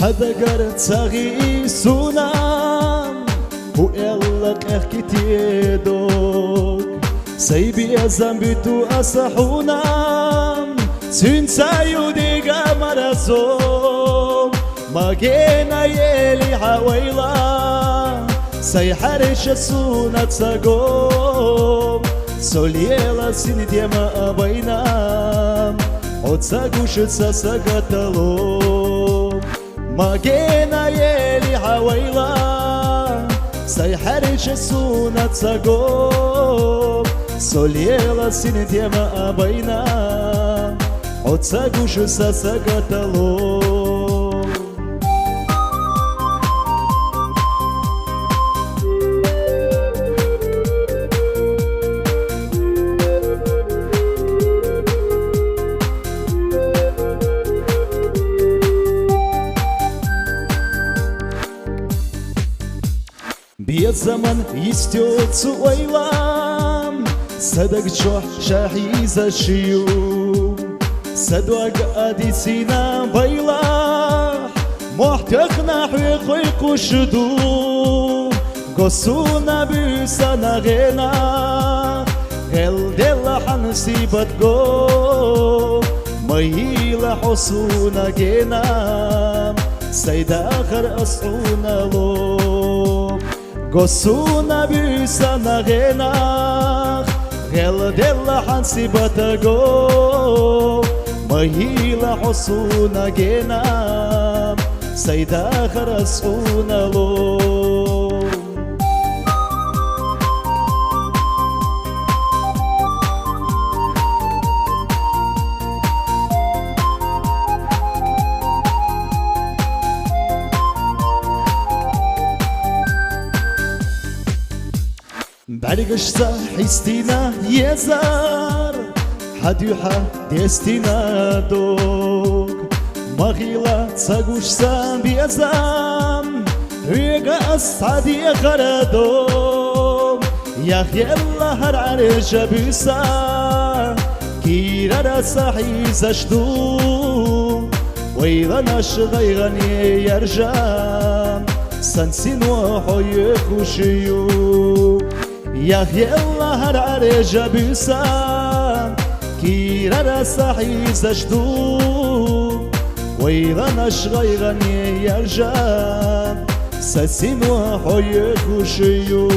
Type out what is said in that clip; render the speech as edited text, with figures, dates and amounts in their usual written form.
هدقر تغي سونام هو يلق احكي دوك سيبي ازامبتو اسحونام سنسايو ديغا مرسوم ماجينا يلي حويلا سيحرش السونة تساقوم سوليلا سنديما أبينام وتساقوش تساقتلوم ماجينا يلي حويلا سيحرش السونة تساقوم سوليلا سنديما أبينام وتساقوش تساقتلوم بيت زمن يستيوت سويلام صدق جوح شاحيز الشيوم صدق أدي سينا بيلاح محتقنا حقيق الشدوم قصونا بيسانا غينا غل دل حنسيبت قوم ميلا حصونا جينا سيدا آخر أصحونا لوم قصونا بيسانا غيناخ غيل دل حنسيبت قوم مهيلا حصونا جينا سيدا آخر أصحونا لوم بعرقش صحيستينا يزار حديوحة ديستينا دوك مغيلة تساقوش سام بيزام ريقا أصعدي خردوم يا خيالله هر عرجة بيسا كيرا صحي زشدوم ويلا نشغي غني يرجام سنسين وحي خوشيو يا خيالله هر عرجة بيسام كيرا صحي زشدوم ويلا نشغي غني يرجام سنسين وحي خوشيو